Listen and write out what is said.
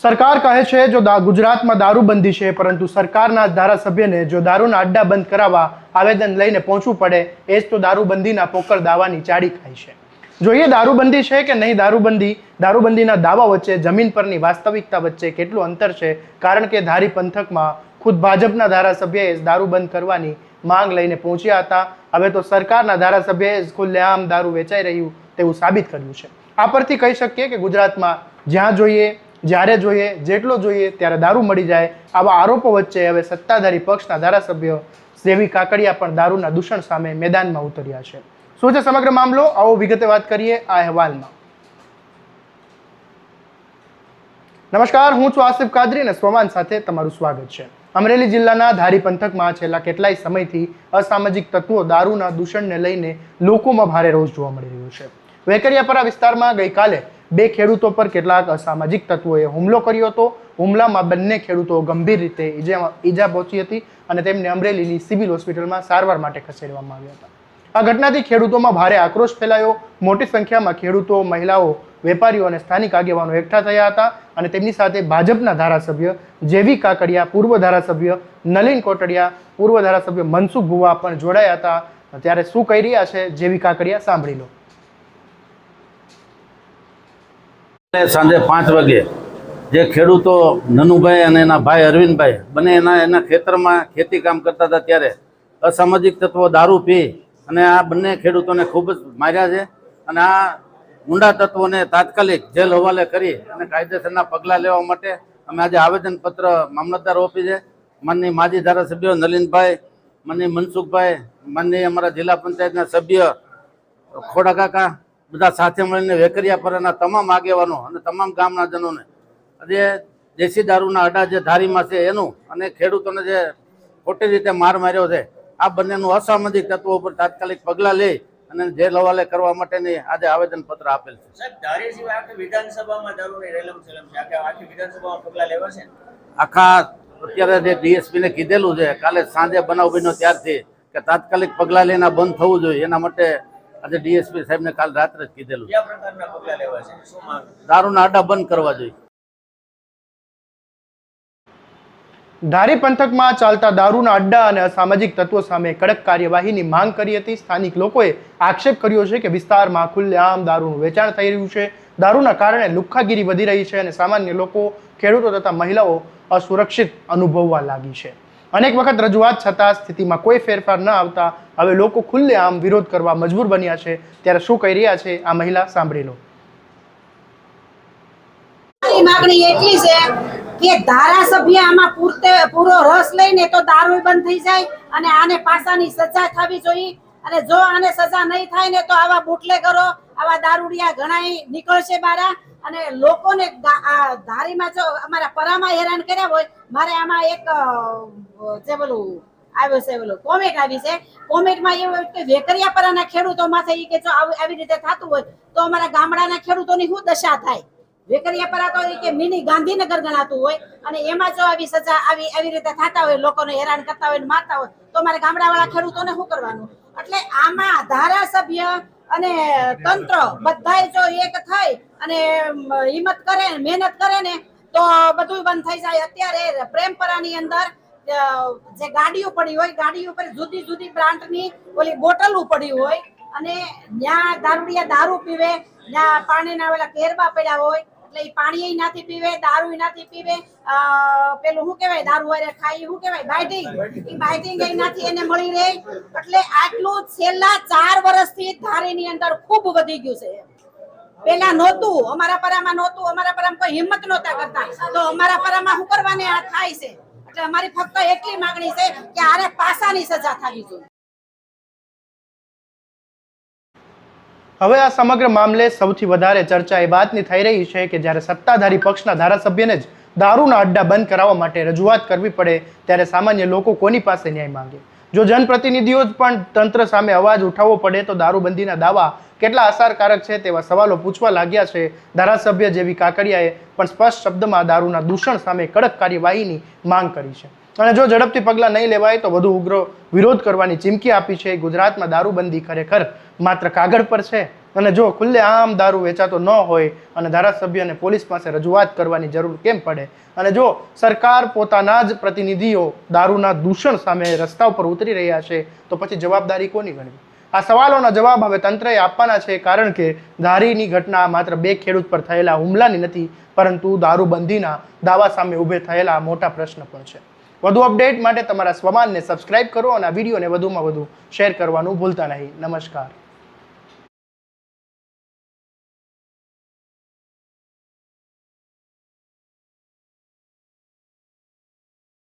सरकार कहे छे जो गुजरात में दारूबंदी है, परंतु सरकारना धारासभ्य ने जो दारूना अड्डा बंद करावा आवेदन लईने पहुंचવું પડે એ જ તો દારૂબંધીના પોકળ દાવાની ચાડી ખાય છે। જોઈએ દારૂબંધી છે કે નહીં દારૂબંધીના દાવા વચ્ચે જમીન પરની વાસ્તવિકતા વચ્ચે કેટલું અંતર છે, કારણ કે ધારી પંથકમાં ખુદ ભાજપના ધારાસભ્યએ દારૂ બંધ કરવાની માંગ લઈને પહોંચ્યા હતા। હવે તો સરકારના ધારાસભ્યએ ખુલ્લેઆમ દારૂ વેચાઈ રહ્યું તેવું સાબિત કર્યું છે। આ પરથી કહી શકીએ કે ગુજરાતમાં જ્યાં જોઈએ, જ્યારે જોઈએ, જેટલો જોઈએ ત્યારે દારૂ મળી જાય। આવા આરોપો વચ્ચે હવે સત્તાધારી પક્ષના ધારાસભ્ય જેવી કાકડિયા પણ દારૂના દૂષણ સામે મેદાનમાં ઉતર્યા છે। શું છે સમગ્ર મામલો, આવો વિગતે વાત કરીએ આ અહેવાલમાં। નમસ્કાર, હું છું આસિફ કાદરી અને સ્વમાન સાથે તમારું સ્વાગત છે। અમરેલી જિલ્લાના ધારી પંથકમાં છેલ્લા કેટલાય સમયથી અસામાજિક તત્વો દારૂના દૂષણને લઈને લોકોમાં ભારે રોષ જોવા મળી રહ્યો છે। વેકરિયાપરા વિસ્તારમાં ગઈકાલે બે ખેડૂતો પર કેટલાક અસામાજિક તત્વોએ હુમલો કર્યો હતો। હુમલામાં બંને ખેડૂતો ગંભીર રીતે ઈજા પહોંચી હતી અને તેમને અમરેલીની સિવિલ હોસ્પિટલમાં સારવાર માટે ખસેડવામાં આવ્યા હતા। આ ઘટનાથી ખેડૂતોમાં ભારે આક્રોશ ફેલાયો। મોટી સંખ્યામાં ખેડૂતો, મહિલાઓ, વેપારીઓ અને સ્થાનિક આગેવાનો એકઠા થયા હતા અને તેમની સાથે ભાજપના ધારાસભ્ય જેવી કાકડિયા, પૂર્વ ધારાસભ્ય નલિન કોટડિયા, પૂર્વ ધારાસભ્ય મનસુખ ભુવા પણ જોડાયા હતા। ત્યારે શું કહી રહ્યા છે જેવી કાકડિયા, સાંભળી લો। સાંજે 5 વાગે જે ખેડૂતો નનુભાઈ અને એના ભાઈ અરવિંદભાઈ બંને એના ખેતરમાં ખેતી કામ કરતા હતા ત્યારે અસામાજિક તત્વો દારૂ પી અને આ બંને ખેડૂતોને ખૂબ જ માર્યા છે અને આ ગુંડા તત્વોને તાત્કાલિક જેલ હવાલે કરી અને કાયદેસરના પગલાં લેવા માટે અમે આજે આવેદનપત્ર મામલતદાર ઓફિસે માનનીય માજી ધારાસભ્યો નલિનભાઈ, માનનીય મનસુખભાઈ, માનનીય અમારા જિલ્લા પંચાયતના સભ્ય ખોડા કાકા બધા સાથે મળીને વેકરિયાપરાના તમામ આગેવાનો અને તમામ ગામના જનોને આજે દેશી દારૂના અડ્ડા જે ધારીમાં છે એનું અને ખેડૂતોને જે ખોટી રીતે માર માર્યો છે આ બંનેનું અસામાજિક તત્વો ઉપર તાત્કાલિક પગલાં લઈ અને જેલ હવાલે કરવા માટેની આજે આવેદનપત્ર આપેલ છે। સાહેબ, ધારી સિવાય આખી વિધાનસભામાં દારૂની રેલમછેલમ છે, આખી વિધાનસભામાં પગલાં લેવાશે? આખા અત્યારે જે ડીએસપીને કીધેલું છે કાલે સાંજે બનાવ બન્યો ત્યારથી કે તાત્કાલિક પગલાં લઈને બંધ થવું જોઈએ, એના માટે આજે ડીએસપી સાહેબને કાલ રાત્રે જ કીધેલું। કયા પ્રકારના પગલાં લેવાશે, શું માંગ? દારૂના અડ્ડા બંધ કરવા જોઈએ। ધારી પંથકમાં ચાલતા દારૂના અડ્ડા અને અસામાજિક તત્વો સામે કડક કાર્યવાહીની માંગ કરી હતી। સ્થાનિક લોકોએ આક્ષેપ કર્યો છે કે વિસ્તારમાં ખુલ્લેઆમ દારૂનું વેચાણ થઈ રહ્યું છે। દારૂના કારણે લુખ્ખાગીરી વધી રહી છે અને સામાન્ય લોકો, ખેડૂતો તથા મહિલાઓ અસુરક્ષિત અનુભવવા લાગી છે। અનેક વખત રજૂઆત છતાં સ્થિતિમાં કોઈ ફેરફાર ન આવતા હવે લોકો ખુલ્લેઆમ વિરોધ કરવા મજબૂર બન્યા છે। ત્યારે શું કહી રહ્યા છે આ મહિલા, સાંભળી લો। માગણી એટલી છે કે ધારાસભ્ય આમાં પૂરો રસ લઈને તો દારૂ બંધ થઈ જાય અને આને પાસાની સજા થવી જોઈએ અને જો આને સજા નહીં થાય ને તો આવા બુટલેગરો, આવા દારૂડિયા ઘણાય નીકળશે બારા અને લોકોને ધારીમાં જો અમારા પરામાં હેરાન કર્યા હોય। મારે આમાં એક જે બોલું આવ્યો છે, બોલું કોમેન્ટ આવી છે। કોમેન્ટમાં એવું કે વેકરિયાપરાના ખેડૂતો માથે કે જો આવી રીતે થતું હોય તો અમારા ગામડાના ખેડૂતોની શું દશા થાય? વેકરિયાપરા તો કે મિની ગાંધીનગર ગણાતું હોય અને એમાં જો આવી સજા આવી રીતે થતા હોય, લોકોને હેરાન કરતા હોય, મારતા હોય તો અમારા ગામડાવાળા ખેડૂતોને શું કરવાનું? એટલે આમાં ધારાસભ્ય અને તંત્ર બધાય જો એક થઈ અને હિંમત કરે, મહેનત કરે ને તો બધું બંધ થઈ જાય। અત્યારે પ્રેમપરાની અંદર જે ગાડીઓ પડી હોય, ગાડી ઉપર જુદી જુદી બ્રાન્ડની ઓલી બોટલો પડી હોય અને ત્યાં દારૂડિયા દારૂ પીવે, ત્યાં પાણીના ઓલા કેરબા પડ્યા હોય એટલે પાણી નાથી પીવે, દારૂ નાથી પીવે, પેલું શું કહેવાય દારૂ વાળે ખાઈ શું કહેવાય બાઇટિંગ, એ બાઇટિંગ એ નાથી એને મળી રહે। એટલે આટલું છેલ્લા 4 વર્ષથી ધારીની અંદર ખૂબ વધી ગયું છે। પેલા નહોતું, અમારા પરામાં નહોતું, અમારા પરામાં કોઈ હિંમત નહોતા કરતા તો અમારા પરામાં શું કરવાને આ થાય છે। એટલે અમારી ફક્ત એટલી માંગણી છે કે આને પાસાની સજા થવી જોઈએ। હવે આ સમગ્ર મામલે સૌથી વધારે ચર્ચા એ વાતની થઈ રહી છે કે જ્યારે સત્તાધારી પક્ષના ધારાસભ્યને જ દારૂના અડ્ડા બંધ કરાવવા માટે રજૂઆત કરવી પડે ત્યારે સામાન્ય લોકો કોની પાસે ન્યાય માંગે? જો જનપ્રતિનિધિઓ જ પણ તંત્ર સામે અવાજ ઉઠાવવો પડે તો દારૂબંધીના દાવા કેટલા અસરકારક છે તેવા સવાલો પૂછવા લાગ્યા છે। ધારાસભ્ય જેવી કાકડિયાએ પણ સ્પષ્ટ શબ્દમાં દારૂના દૂષણ સામે કડક કાર્યવાહીની માંગ કરી છે। અને જો ઝડપથી પગલાં નહીં લેવાય તો વધુ ઉગ્ર વિરોધ કરવાની ચીમકી આપી છે. ગુજરાતમાં દારૂબંધી ખરેખર માત્ર કાગળ પર છે અને જો ખુલ્લે આમ દારૂ વેચાતો ન હોય અને ધારાસભ્ય અને પોલીસ પાસે રજૂઆત કરવાની જરૂર કેમ પડે અને જો સરકાર પોતાના જ પ્રતિનિધિઓ દારૂના દૂષણ સામે રસ્તા ઉપર ઉતરી રહ્યા છે તો પછી જવાબદારી કોની ગણવી? આ સવાલોના જવાબ હવે તંત્રએ આપવાના છે, કારણ કે ધારીની ઘટના માત્ર 2 ખેડૂત પર થયેલા હુમલાની નથી, પરંતુ દારૂબંધીના દાવા સામે ઊભે થયેલા મોટા પ્રશ્ન પણ છે. વધુ અપડેટ માટે તમારા સ્વમાનને સબસ્ક્રાઇબ કરો અને આ વિડીયોને વધુમાં વધુ શેર કરવાનું ભૂલતા નહીં. નમસ્કાર.